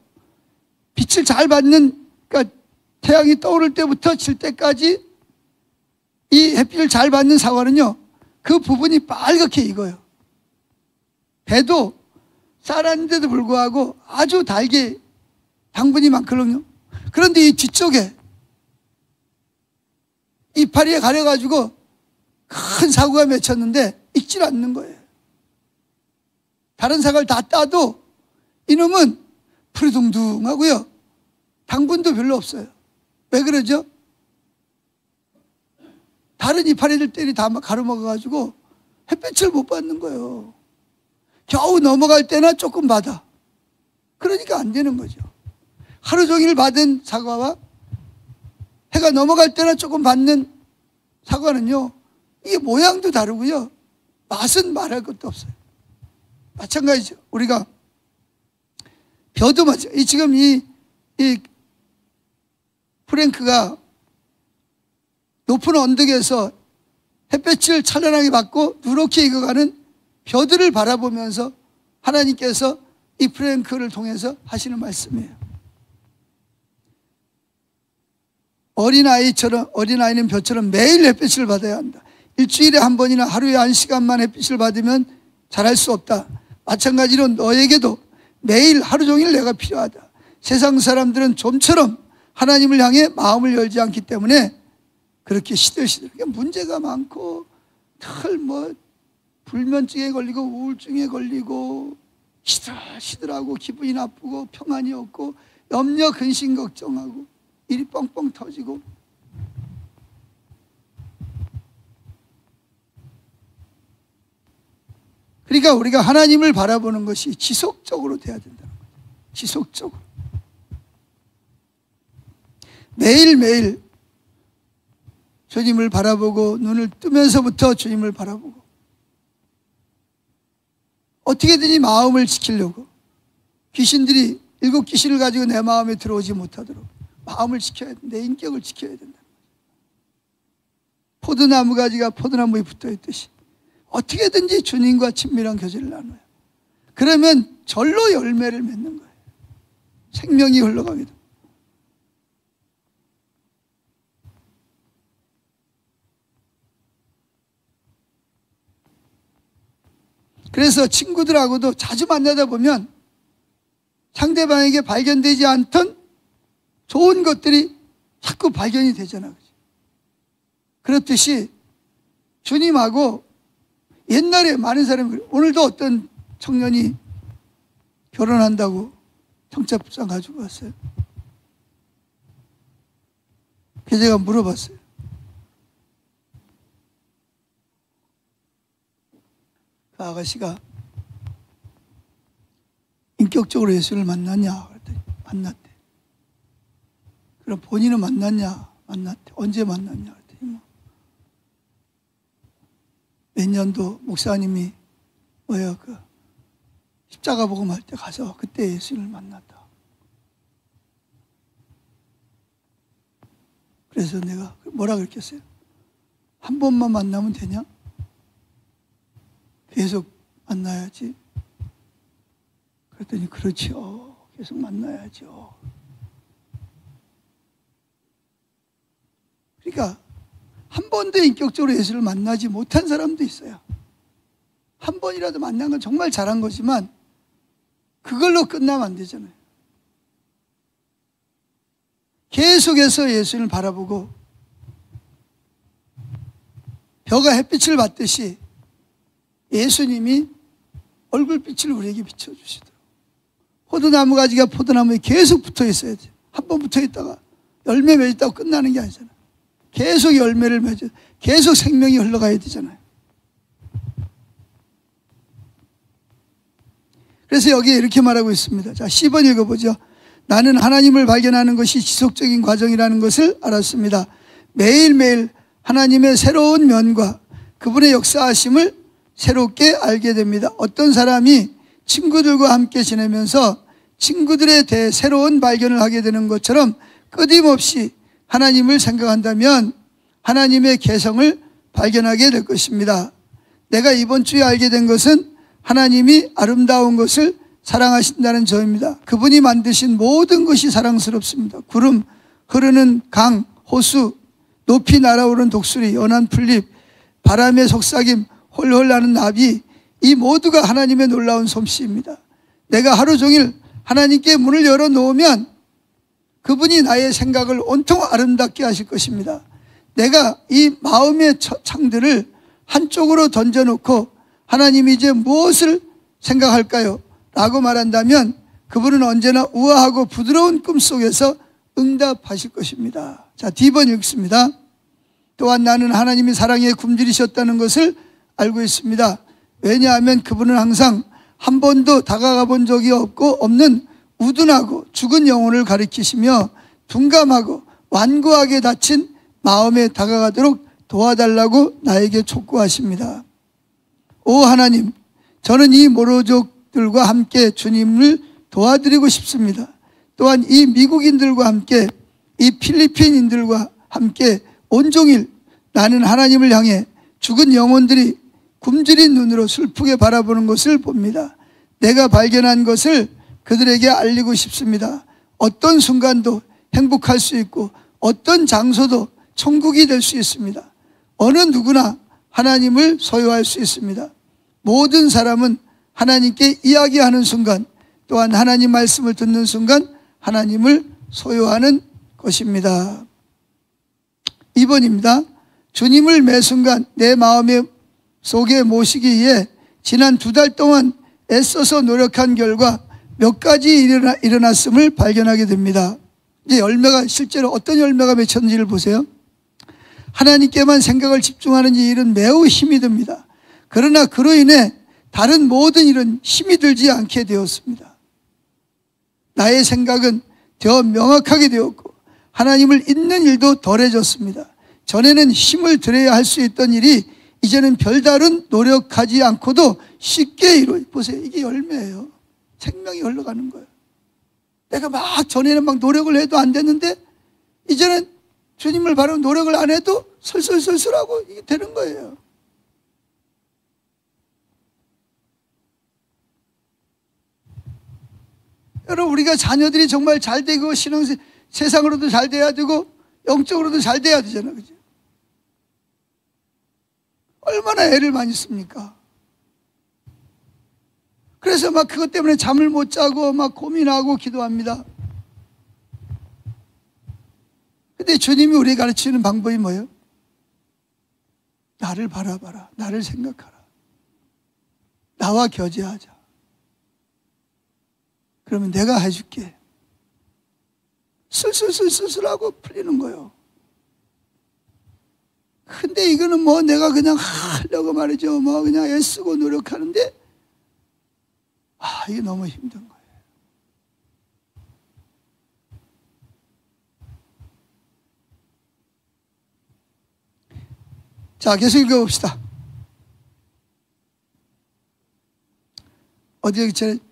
빛을 잘 받는, 그러니까 태양이 떠오를 때부터 질 때까지 이 햇빛을 잘 받는 사과는요, 그 부분이 빨갛게 익어요. 배도 쌀았는데도 불구하고 아주 달게 당분이 많거든요. 그런데 이 뒤쪽에 이파리에 가려가지고 큰 사과가 맺혔는데 익질 않는 거예요. 다른 사과를 다 따도 이놈은 푸르둥둥하고요, 당분도 별로 없어요. 왜 그러죠? 다른 이파리들이 다 가로먹어가지고 햇빛을 못 받는 거예요. 겨우 넘어갈 때나 조금 받아. 그러니까 안 되는 거죠. 하루 종일 받은 사과와 해가 넘어갈 때나 조금 받는 사과는요, 이게 모양도 다르고요, 맛은 말할 것도 없어요. 마찬가지죠. 우리가 벼도 마찬가지. 지금 이 프랭크가 높은 언덕에서 햇볕을 찬란하게 받고 누렇게 익어가는 벼들을 바라보면서 하나님께서 이 프랭크를 통해서 하시는 말씀이에요. 어린아이는 벼처럼 매일 햇빛을 받아야 한다. 일주일에 한 번이나 하루에 1시간만 햇빛을 받으면 자랄 수 없다. 마찬가지로 너에게도 매일 하루 종일 내가 필요하다. 세상 사람들은 좀처럼 하나님을 향해 마음을 열지 않기 때문에 그렇게 시들시들, 문제가 많고 늘 불면증에 걸리고 우울증에 걸리고 시들시들하고 기분이 나쁘고 평안이 없고 염려 근심 걱정하고 일이 뻥뻥 터지고. 그러니까 우리가 하나님을 바라보는 것이 지속적으로 돼야 된다는 거죠. 지속적으로. 매일매일 주님을 바라보고 눈을 뜨면서부터 주님을 바라보고 어떻게든지 마음을 지키려고, 귀신들이 7 귀신을 가지고 내 마음에 들어오지 못하도록 마음을 지켜야 돼. 내 인격을 지켜야 된다. 포도나무 가지가 포도나무에 붙어있듯이 어떻게든지 주님과 친밀한 교제를 나눠요. 그러면 절로 열매를 맺는 거예요. 생명이 흘러가게 됩니다. 그래서 친구들하고도 자주 만나다 보면 상대방에게 발견되지 않던 좋은 것들이 자꾸 발견이 되잖아요. 그렇듯이 주님하고 옛날에 많은 사람이, 오늘도 어떤 청년이 결혼한다고 청첩장 가지고 왔어요. 그래서 제가 물어봤어요. 그 아가씨가 인격적으로 예수를 만났냐? 그랬더니 만났대. 그럼 본인은 만났냐? 만났대. 언제 만났냐? 그랬더니 몇 년도 목사님이 십자가 복음할 때 가서 그때 예수를 만났다. 그래서 내가 뭐라 그랬겠어요? 한 번만 만나면 되냐? 계속 만나야지. 그랬더니 그렇죠. 계속 만나야죠. 그러니까 한 번도 인격적으로 예수를 만나지 못한 사람도 있어요. 한 번이라도 만난 건 정말 잘한 거지만 그걸로 끝나면 안 되잖아요. 계속해서 예수를 바라보고 벼가 햇빛을 받듯이 예수님이 얼굴빛을 우리에게 비춰주시도록. 포도나무 가지가 포도나무에 계속 붙어 있어야 돼요. 한 번 붙어 있다가 열매 맺었다고 끝나는 게 아니잖아요. 계속 열매를 맺어, 계속 생명이 흘러가야 되잖아요. 그래서 여기에 이렇게 말하고 있습니다. 자, 10번 읽어보죠. 나는 하나님을 발견하는 것이 지속적인 과정이라는 것을 알았습니다. 매일매일 하나님의 새로운 면과 그분의 역사하심을 새롭게 알게 됩니다. 어떤 사람이 친구들과 함께 지내면서 친구들에 대해 새로운 발견을 하게 되는 것처럼 끊임없이 하나님을 생각한다면 하나님의 개성을 발견하게 될 것입니다. 내가 이번 주에 알게 된 것은 하나님이 아름다운 것을 사랑하신다는 점입니다. 그분이 만드신 모든 것이 사랑스럽습니다. 구름, 흐르는 강, 호수, 높이 날아오르는 독수리, 연한 풀잎, 바람의 속삭임, 홀홀 나는 나비, 이 모두가 하나님의 놀라운 솜씨입니다. 내가 하루 종일 하나님께 문을 열어놓으면 그분이 나의 생각을 온통 아름답게 하실 것입니다. 내가 이 마음의 창들을 한쪽으로 던져놓고 하나님이 이제 무엇을 생각할까요? 라고 말한다면 그분은 언제나 우아하고 부드러운 꿈속에서 응답하실 것입니다. 자, D번 읽습니다. 또한 나는 하나님이 사랑에 굶주리셨다는 것을 알고 있습니다. 왜냐하면 그분은 항상 한 번도 다가가 본 적이 없는 우둔하고 죽은 영혼을 가리키시며 둔감하고 완고하게 다친 마음에 다가가도록 도와달라고 나에게 촉구하십니다. 오 하나님, 저는 이 모로족들과 함께 주님을 도와드리고 싶습니다. 또한 이 미국인들과 함께 이 필리핀인들과 함께 온종일 나는 하나님을 향해 죽은 영혼들이 굶주린 눈으로 슬프게 바라보는 것을 봅니다. 내가 발견한 것을 그들에게 알리고 싶습니다. 어떤 순간도 행복할 수 있고 어떤 장소도 천국이 될 수 있습니다. 어느 누구나 하나님을 소유할 수 있습니다. 모든 사람은 하나님께 이야기하는 순간, 또한 하나님 말씀을 듣는 순간 하나님을 소유하는 것입니다. 2번입니다. 주님을 매 순간 내 마음의 속에 모시기 위해 지난 2달 동안 애써서 노력한 결과 몇 가지 일어났음을 발견하게 됩니다. 이제 열매가 실제로 어떤 열매가 맺혔는지를 보세요. 하나님께만 생각을 집중하는 이 일은 매우 힘이 듭니다. 그러나 그로 인해 다른 모든 일은 힘이 들지 않게 되었습니다. 나의 생각은 더 명확하게 되었고 하나님을 잊는 일도 덜해졌습니다. 전에는 힘을 들여야 할 수 있던 일이 이제는 별다른 노력하지 않고도 쉽게 보세요. 이게 열매예요. 생명이 흘러가는 거예요. 내가 전에는 노력을 해도 안 됐는데 이제는 주님을 바로 노력을 안 해도 설설설설하고 이게 되는 거예요. 여러분, 우리가 자녀들이 정말 잘 되고 세상으로도 잘 돼야 되고 영적으로도 잘 돼야 되잖아요. 그죠? 얼마나 애를 많이 씁니까? 그래서 그것 때문에 잠을 못 자고 고민하고 기도합니다. 근데 주님이 우리에게 가르치는 방법이 뭐예요? 나를 바라봐라. 나를 생각하라. 나와 교제하자. 그러면 내가 해줄게. 슬슬슬슬슬하고 풀리는 거예요. 근데 이거는 내가 그냥 하려고 말이죠. 그냥 애쓰고 노력하는데 이게 너무 힘든 거예요. 자, 계속 읽어봅시다.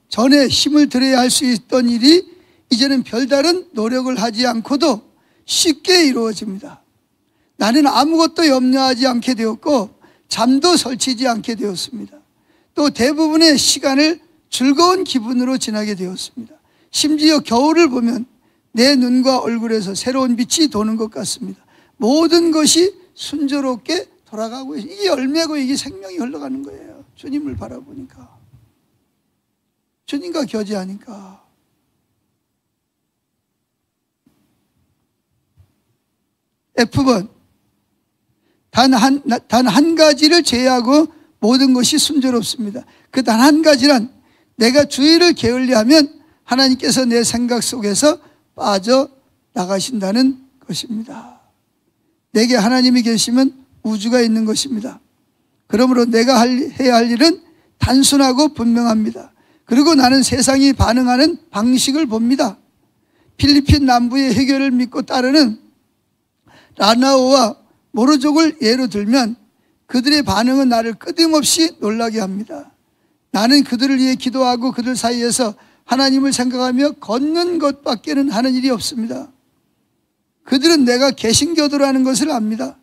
전에 힘을 들여야 할 수 있던 일이 이제는 별다른 노력을 하지 않고도 쉽게 이루어집니다. 나는 아무것도 염려하지 않게 되었고 잠도 설치지 않게 되었습니다. 또 대부분의 시간을 즐거운 기분으로 지나게 되었습니다. 심지어 겨울을 보면 내 눈과 얼굴에서 새로운 빛이 도는 것 같습니다. 모든 것이 순조롭게 돌아가고 있어요. 이게 열매고 이게 생명이 흘러가는 거예요. 주님을 바라보니까, 주님과 교제하니까. F번, 단 한 가지를 제외하고 모든 것이 순조롭습니다. 그 단 한 가지란 내가 주의를 게을리하면 하나님께서 내 생각 속에서 빠져나가신다는 것입니다. 내게 하나님이 계시면 우주가 있는 것입니다. 그러므로 내가 해야 할 일은 단순하고 분명합니다. 그리고 나는 세상이 반응하는 방식을 봅니다. 필리핀 남부의 해결을 믿고 따르는 라나오와 모르족을 예로 들면 그들의 반응은 나를 끊임없이 놀라게 합니다. 나는 그들을 위해 기도하고 그들 사이에서 하나님을 생각하며 걷는 것밖에는 하는 일이 없습니다. 그들은 내가 개신교도라는 것을 압니다.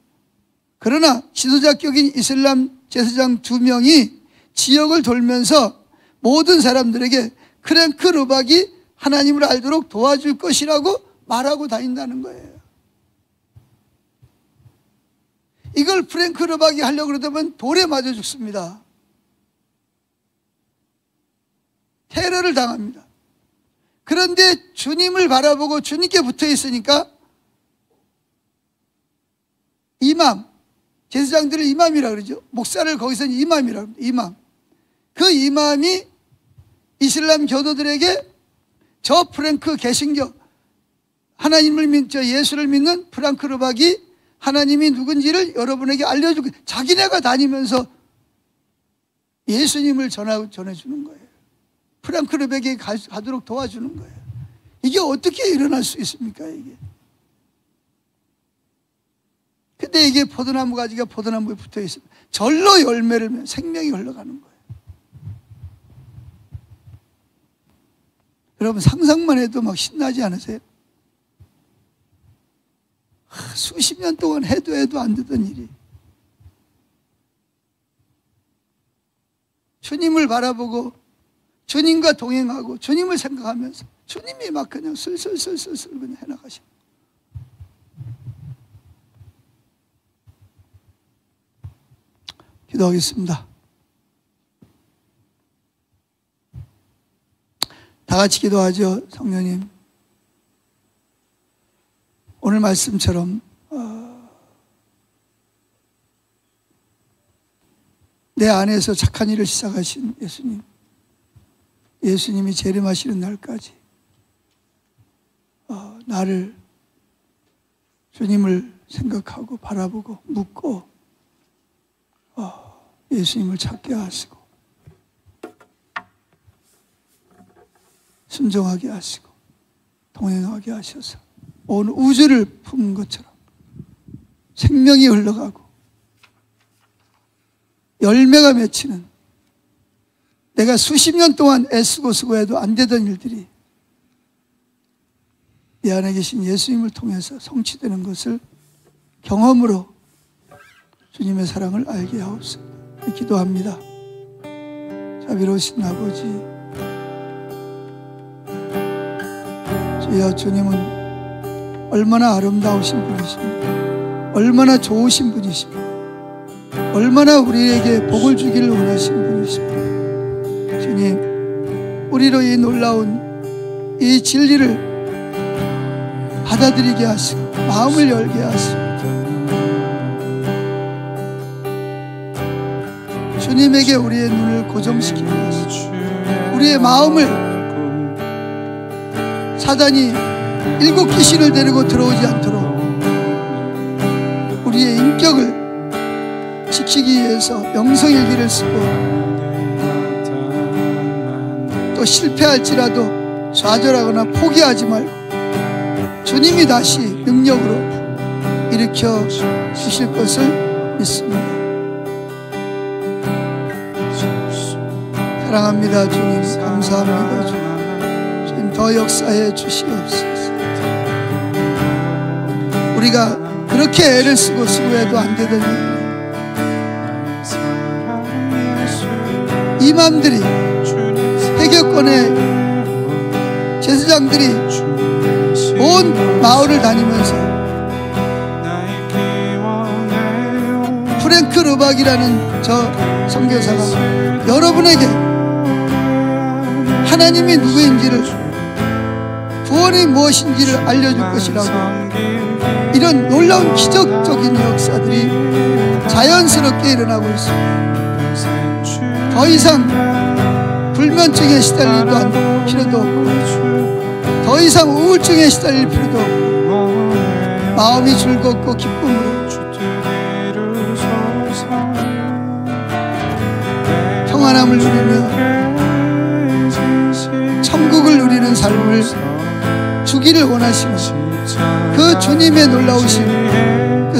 그러나 지도자격인 이슬람 제사장 2명이 지역을 돌면서 모든 사람들에게 크랭크 르박이 하나님을 알도록 도와줄 것이라고 말하고 다닌다는 거예요. 이걸 프랭크 르박이 하려고 그러다면 돌에 맞아 죽습니다. 테러를 당합니다. 그런데 주님을 바라보고 주님께 붙어 있으니까 이맘, 제사장들을 이맘이라고 그러죠. 목사를 거기서는 이맘이라고 합니다. 이맘. 그 이맘이 이슬람 교도들에게 저 프랭크 개신교, 예수를 믿는 프랭크 르박이 하나님이 누군지를 여러분에게 알려주고 자기네가 다니면서 예수님을 전해주는 거예요. 프랭크 르박에게 가도록 도와주는 거예요. 이게 어떻게 일어날 수 있습니까? 이게. 근데 이게 포도나무 가지가 포도나무에 붙어 있습니다. 절로 열매를 맺으면 생명이 흘러가는 거예요. 여러분 상상만 해도 막 신나지 않으세요? 수십 년 동안 해도 안 되던 일이 주님을 바라보고 주님과 동행하고 주님을 생각하면서 주님이 막 그냥 슬슬슬슬 그냥 해나가시고 기도하겠습니다. 다 같이 기도하죠. 성령님, 오늘 말씀처럼 내 안에서 착한 일을 시작하신 예수님이 재림하시는 날까지 나를 주님을 생각하고 바라보고 묻고 예수님을 찾게 하시고 순종하게 하시고 동행하게 하셔서 온 우주를 품은 것처럼 생명이 흘러가고 열매가 맺히는, 내가 수십 년 동안 애쓰고 수고해도 안 되던 일들이 내 안에 계신 예수님을 통해서 성취되는 것을 경험으로 주님의 사랑을 알게 하옵소서. 기도합니다. 자비로우신 아버지, 주여, 주님은 얼마나 아름다우신 분이십니까? 얼마나 좋으신 분이십니까? 얼마나 우리에게 복을 주기를 원하시는 분이십니까? 주님, 우리로 이 놀라운 이 진리를 받아들이게 하시고 마음을 열게 하시고 주님에게 우리의 눈을 고정시키게 하시고 우리의 마음을 사단이 일곱 귀신을 데리고 들어오지 않도록 우리의 인격을 지키기 위해서 명성일기를 쓰고 또 실패할지라도 좌절하거나 포기하지 말고 주님이 다시 능력으로 일으켜 주실 것을 믿습니다. 사랑합니다. 주님, 감사합니다. 주님, 더 역사해 주시옵소서. 우리가 그렇게 애를 쓰고 수고해도 안 되던 일, 이맘들이, 해결권의 제사장들이 온 마을을 다니면서 프랭크 르박이라는 저 선교사가 여러분에게 하나님이 누구인지를, 구원이 무엇인지를 알려줄 것이라고, 이런 놀라운 기적적인 역사들이 자연스럽게 일어나고 있습니다. 더 이상 불면증에 시달릴 필요도 없고, 더 이상 우울증에 시달릴 필요도 없고, 마음이 즐겁고 기쁨으로 평안함을 누리며 천국을 누리는 삶을 주기를 원하시는 그 주님의 놀라우신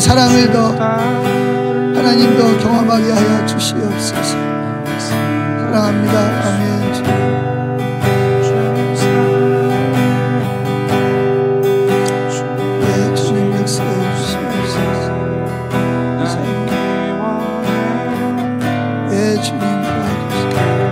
사랑을 더 하나님 더 경험하게 하여 주시옵소서. 사랑합니다. 아멘. 네, 주님 역사해 주시옵소서. 네, 주님 도와주시옵소서.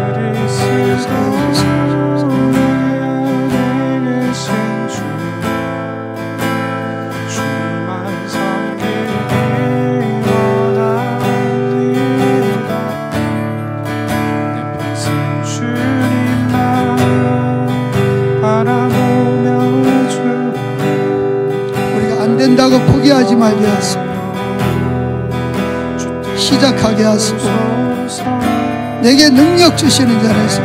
된다고 포기하지 말게 하시고 시작하게 하시고 내게 능력 주시는 자에서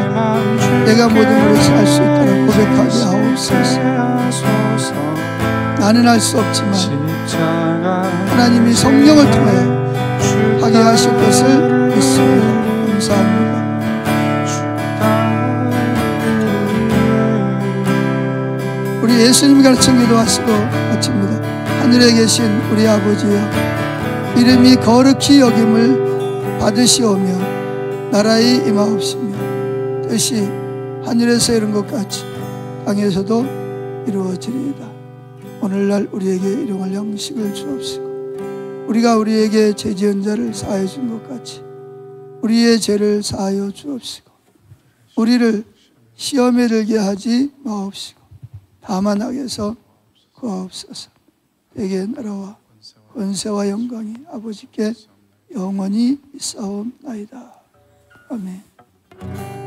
내가 모든 것을 할 수 있도록 고백하게 하옵소서. 나는 할 수 없지만 하나님이 성령을 통해 하게 하실 것을 믿습니다. 감사합니다. 우리 예수님이 가르친 기도하시고 마칩니다. 하늘에 계신 우리 아버지여, 이름이 거룩히 여김을 받으시오며 나라의 임하옵시며 뜻이 하늘에서 이룬 것 같이 땅에서도 이루어지리이다. 오늘날 우리에게 일용할 양식을 주옵시고 우리가 우리에게 죄지은 자를 사하여 준 것 같이 우리의 죄를 사하여 주옵시고 우리를 시험에 들게 하지 마옵시고 다만 악에서 구하옵소서. 내게 나라와 권세와 영광이 아버지께 영원히 있사옵나이다. 아멘.